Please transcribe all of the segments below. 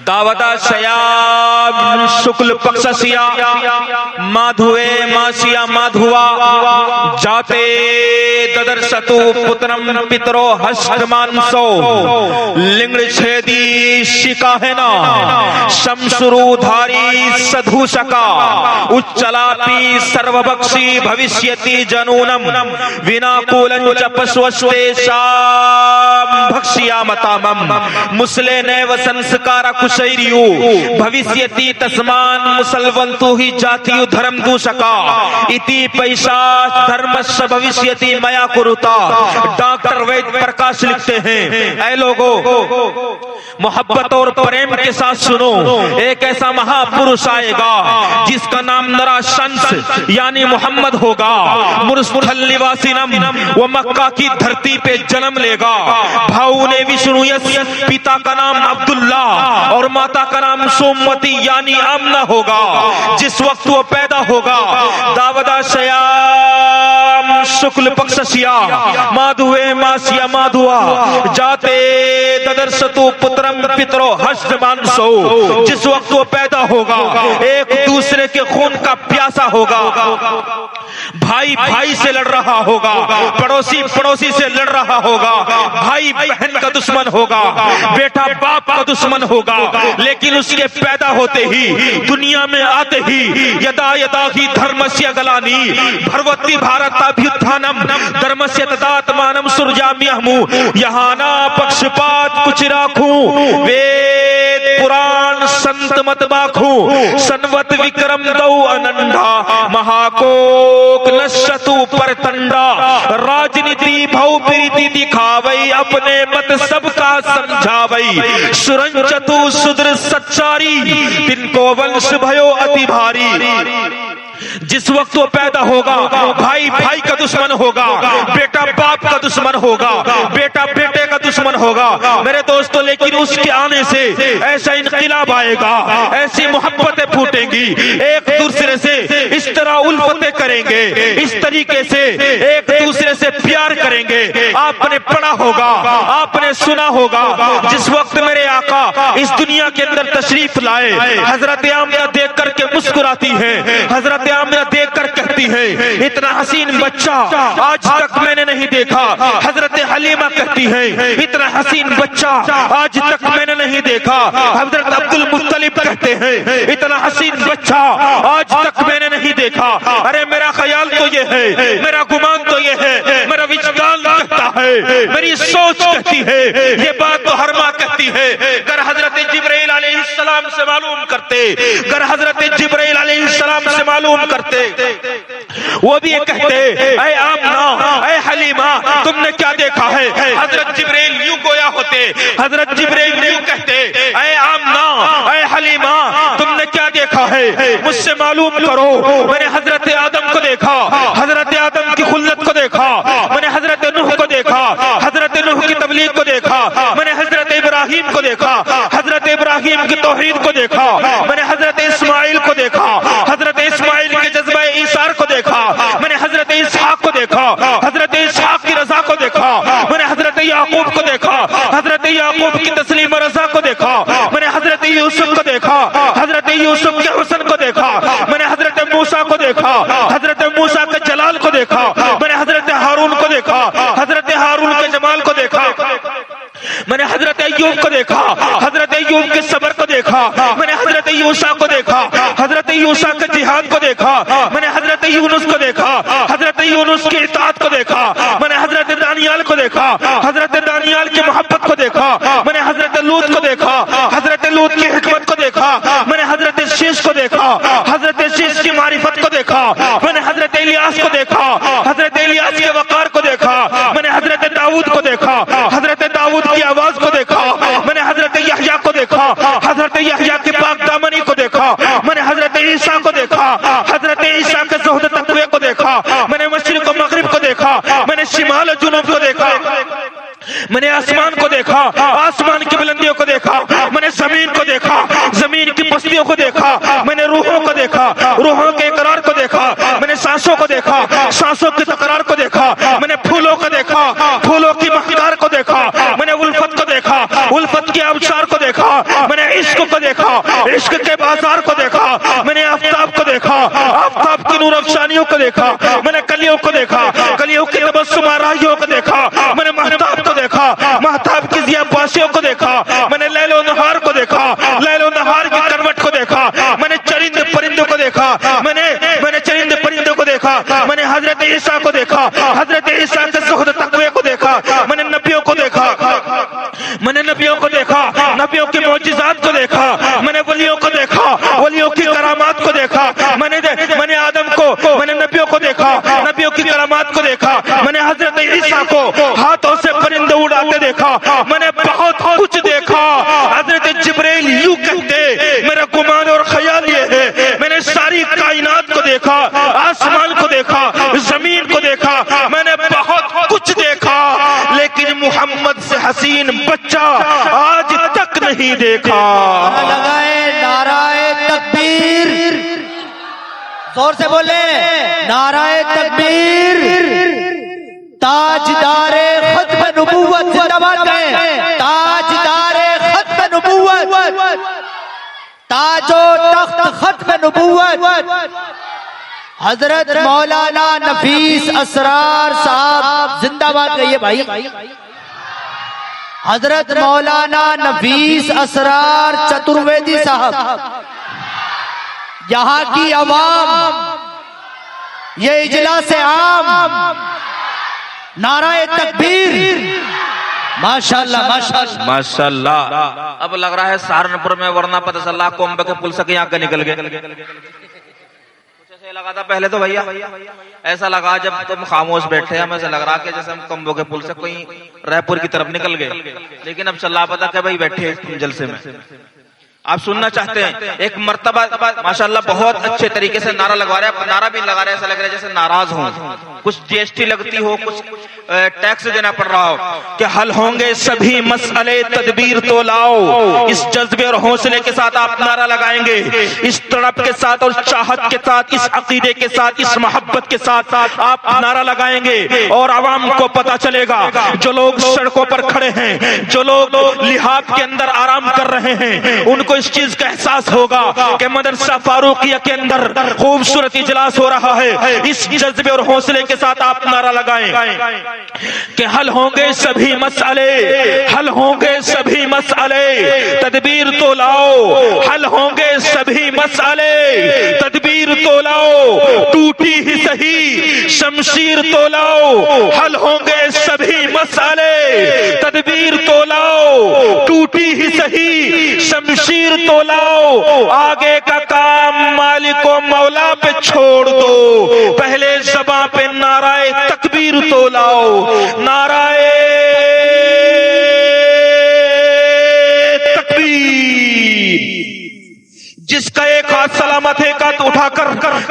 दावदाशयाम शुक्ल पक्षस्या माधुवे मासिया माधुवा जाते ददर्शतु पुत्रम पितरो हस्तमांसो लिंग छेदी शिकाहेना शमशुरुधारी सधूषका उच्चलापी सर्वभक्षी भविष्यति जनूनम विनाकूलं च पशुस्तेषां भक्ष्यामतामम मुसले नैव संस्कार कुशैर्यु भविष्यति तस्मान् मुसलवन्तु हि जातियु धर्म दूषका इति पैसा धर्मस्य भविष्यति मया कुरुता। डॉक्टर वेद प्रकाश लिखते हैं, ऐ लोगों मोहब्बत और प्रेम के साथ सुनो, एक ऐसा महापुरुष आएगा जिसका नाम नराशंस यानी मोहम्मद होगा। मुरस्थल निवासीनम वो मक्का की धरती पे जन्म लेगा। भाऊ ने विष्णु यस पिता का नाम अब्दुल्ला और माता का नाम सोमवती यानी आमना होगा। जिस वक्त वो पैदा होगा दावदाशयाम शुक्ल पक्षस्या माधुवे मासिया माधुआ जाते ददर्शतु पुत्रम पितरो हस्तमांसो। जिस वक्त वो पैदा होगा एक दूसरे के खून का प्यासा होगा। भाई भाई से लड़ रहा होगा, पड़ोसी पड़ोसी से लड़ रहा होगा, भाई बहन का दुश्मन होगा, बेटा बाप का दुश्मन होगा। लेकिन उसके पैदा होते ही दुनिया में आते ही यदा यदा ही धर्मस्य गलानी भगवती भारताभ्युत्थानम धर्मस्य तदात्मानम सुरजाम्यहमु यहाना पक्षपात कुछ राखूं वेद पुराण संत मत बाखूं सनवत विक्रम दौ अनंडा महाकोक नशतु परतंडा राजनीति भव प्रीति दिखावई अपने मत सबका समझावई सुरंचतु सुदृढ़ सच्चारी तिनको वंश भयो अति भारी। जिस वक्त वो पैदा होगा भाई भाई का दुश्मन होगा, बेटा बाप का दुश्मन होगा, बेटा बेटे का दुश्मन होगा मेरे दोस्तों। लेकिन उसके आने से ऐसा इनकलाब आएगा, ऐसी मोहब्बतें फूटेंगी, एक दूसरे से इस तरह उल्फतें करेंगे, इस तरीके से एक दूसरे से प्यार करेंगे। आपने पढ़ा होगा, आपने सुना होगा, जिस वक्त मेरे आका इस दुनिया के अंदर तशरीफ लाए हजरत आमिना देख करके मुस्कुराती है, हजरत आमिना देख कर कहती है इतना हसीन बच्चा आज तक मैंने नहीं देखा। हजरत हलीमा कहती है इतना हसीन बच्चा आज तक मैंने नहीं देखा। हजरत अब्दुल मुत्तलिब कहते हैं इतना हसीन बच्चा आज तक मैंने नहीं देखा। अरे मेरा ख्याल तो ये है, मेरा गुमान तो ये है, मेरा विचार कहता है, मेरी सोच कहती है, ये बात तो हर माँ कहती है। अगर हजरत जिब्राइल अलैहिस्सलाम से मालूम करते, अगर हजरत जिब्राइल अलैहिस्सलाम से मालूम करते वो भी ये कहते ऐ आमना ऐ हलीमा तुमने क्या देखा है। हजरत जिब्राइल यूं गोया होते, हजरत जिब्राइल यूं कहते ऐ आमना ऐ हलीमा तुमने क्या देखा है मुझसे मालूम करो। मैंने हजरत आदम को देखा, हजरत आदम की खुल्लत को देखा, मैंने हजरत नूह को देखा, हजरत नूह की तबलीग को देखा, मैंने हजरत इब्राहिम को देखा, हजरत इब्राहिम की तौहीद को देखा, मैंने हजरत इस्माइल को देखा, हजरत इस्माइल के जज्बा ईसार को देखा, मैंने हजरत इसहाक को देखा, हजरत इसहाक की रजा को देखा, मैंने हजरत याकूब को देखा, हजरत याकूब की तस्लीम रजा को देखा, मैंने हजरत यूसुफ को देखा, हजरत यूसुफ के हुस्न को देखा, मैंने हजरत मूसा को देखा, हजरत मूसा के जलाल को देखा, मैंने हजरत हारून को देखा, हजरत हारून के जमाल को देखा, मैंने हजरत अय्यूब को देखा, हजरत अय्यूब के सबर को देखा, मैंने हजरत यूसा को देखा, हजरत यूसा के जिहाद को देखा, मैंने हजरत यूनुस को देखा, हजरत यूनुस की इताअत को देखा, मैंने हजरत दानियाल को देखा, हजरत दानियाल की मोहब्बत को देखा, मैंने हजरत लूत को देखा, हजरत लूत की हिकमत को देखा, मैंने हजरत शीश को देखा, हजरत शीश की मारिफत को देखा, मैंने हजरत इलियास को देखा, हजरत इलियास के वकार को देखा, मैंने हजरत दाऊद को देखा, हजरत दाऊद की आवाज को देखा, मैंने हजरत यहया को देखा, हजरत यहया की पाक दामनी को देखा, मैंने हजरत ईसा को देखा, हजरत ईसा के ज़ुहद तक़वे को देखा, मैंने मशरिक़ और मग़रिब को देखा, मैंने शिमाल और जुनूब को देखा, मैंने आसमान को देखा, आसमान की बुलंदियों को देखा, मैंने जमीन को देखा, जमीन की पस्तियों को देखा, मैंने रूहों को देखा, रूहों के इकरार को देखा, मैंने सांसों को देखा, सांसों की तकरार को देखा, मैंने फूलों को देखा, फूलों की महकार को देखा, मैंने उल्फत को देखा, उल्फत के अवसार को देखा, मैंने इश्क को देखा, इश्क के बाजार को देखा, मैंने आफ्ताब को देखा, आफ्ताब की नूर अफसानियों को देखा, मैंने कलियों को देखा, कलियों की तबस्सुम आराइयों को देखा, मैंने महताब को देखा, महताब की ज़ियाबासियों को देखा, मैंने लैलो नहार को देखा, लैलो नहार की करवट को देखा, मैंने चरिंद परिंदों को देखा, मैंने चरिंद परिंदों को देखा, मैंने हजरत ईसा को देखा, हजरत ईसा के ज़ुहद तक़वे को देखा, मैंने नबियों को देखा, मैंने नबियों को देखा, नबियों की मौजिज़ात को देखा, मैंने वलियों को देखा, वलियों की करामात को देखा, मैंने आदम को, मैंने नबियों को देखा, नबियों की करामात को देखा, मैंने हजरत ईसा को हाथों से परिंदे उड़ाते देखा, मैंने बहुत कुछ देखा। हजरत जिब्रील यूं कहते, मेरा गुमान और ख्याल ये है, मैंने सारी कायनात को देखा, आसमान को देखा, जमीन को देखा, मैंने बहुत कुछ देखा, लेकिन मोहम्मद से हसीन बच्चा आज तक नहीं देखा। लगाए नाराए तकबीर, जोर से बोले नाराए तकबीर। ताजदारे खत्म नबूवत जिंदाबाद कहें, ताजदारे खत्म नबूवत, ताजो तख्त खत्म नबूवत हजरत मौलाना नफीस असरार साहब जिंदाबाद कहिए भाई। हजरत मौलाना नफीस असरार चतुर्वेदी साहब, यहाँ की अवाम, ये इजलास आम, नाराए तकबीर, माशाल्लाह माशाल्लाह माशाल्लाह। अब लग रहा है सहारनपुर में, वरना पता चला कुंभ के पुल से यहाँ का निकल गए। कुछ ऐसे लगा था पहले तो भैया, ऐसा लगा जब तुम खामोश बैठे, हमें ऐसा लग रहा कि जैसे हम कुंभ के पुल से कोई रायपुर की तरफ निकल गए, लेकिन अब चला पता कि भाई बैठे जलसे में। आप सुनना चाहते हैं एक मर्तबा माशाल्लाह बहुत अच्छे तरीके से नारा लगवा रहे हैं, नारा भी लगा रहे हैं, ऐसा लग रहा है जैसे नाराज हो, कुछ जीएसटी लगती हो, कुछ टैक्स देना पड़ रहा हो कि हल होंगे सभी मसले, तदबीर तो लाओ। इस जज्बे और हौसले के साथ आप नारा लगाएंगे, इस तड़प के साथ और चाहत के साथ, इस अकीदे के साथ, इस मोहब्बत के साथ आप नारा लगाएंगे और आवाम को पता चलेगा, जो लोग सड़कों पर खड़े हैं, जो लोग लिहाफ के अंदर आराम कर रहे हैं, उनको इस चीज का एहसास होगा कि मदरसा फारूकिया के अंदर खूबसूरत इजलास हो रहा है। इस जज्बे और हौसले के साथ आप नारा लगाएं कि हल होंगे सभी मसले, हल होंगे सभी मसले, तदबीर तो लाओ, हल होंगे सभी मसले, तदबीर तो लाओ, टूटी ही सही शमशीर तो लाओ, हल होंगे सभी मसले, तदबीर तो लाओ, टूटी ही सही शमशीर तो लाओ, आगे का काम मालिको मौला पे छोड़ दो, पहले ज़बां पे नाराए तकबीर तो लाओ, नाराए तकबीर। जिसका एक हाथ सलामत है, एक हाथ उठाकर,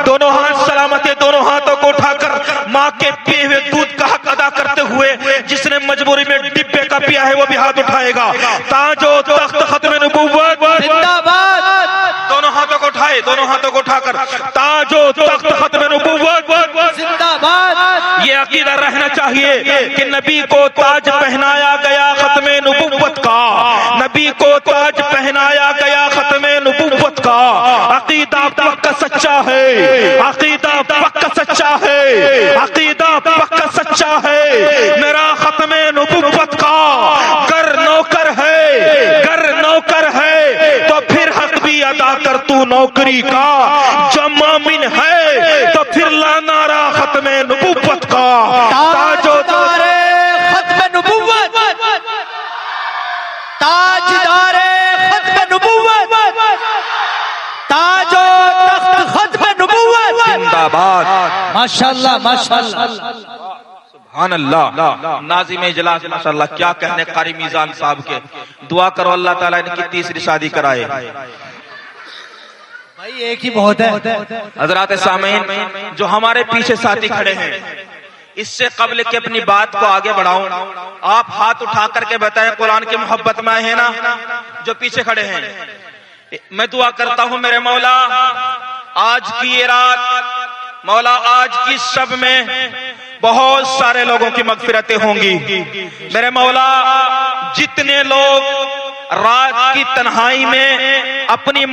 दोनों हाथ सलामत है, दोनों हाथों को उठाकर माँ के पिए हुए दूध का हक अदा करते हुए, जिसने मजबूरी में डिब्बे का पिया है वो भी हाथ उठाएगा। ताजो तख्त खत्म नबूवत जिंदाबाद, दोनों हाथों को उठाए, दोनों हाथों को उठाकर ताजो तख्त खत्म नबूवत जिंदाबाद। ये अकीदा रहना चाहिए कि नबी को ताज पहनाया गया खत्म नबूवत का, नबी को ताज पहनाया गया खत्म नबूवत का। अकीदा पक्का सच्चा है, अकीदा पक्का सच्चा है, अकीदा पक्का सच्चा है। मेरा खत्म नबूवत का गर नौकर है, गर नौकर है तो फिर हक भी अदा कर तू नौकरी का, जब मोमिन है तो फिर ला नारा खत्म नबूवत का। ताजदारे खत्म नबूवत, ताजदारे खत्म नबूवत, ताजो तख्त खत्म नबूवत जिंदाबाद। माशाल्लाह माशाल्लाह। सुभान अल्लाह। नाज़िम इजलास माशाल्लाह, क्या कहने कारी मीज़ान साहब के। दुआ करो अल्लाह ताला इनकी तीसरी शादी कराए। भाई एक ही बहुत है। हजरात सामीन, जो हमारे पीछे साथी खड़े हैं, इससे कबल के अपनी बात को आगे बढ़ाऊं, आप हाथ उठा करके बताएं कुरान की मोहब्बत में है ना? जो पीछे खड़े हैं, मैं दुआ करता हूं मेरे मौला, आज की ये रात मौला, आज की शब में बहुत सारे लोगों की मगफिरतें होंगी। मेरे मौला, जितने लोग रात की तन्हाई में अपनी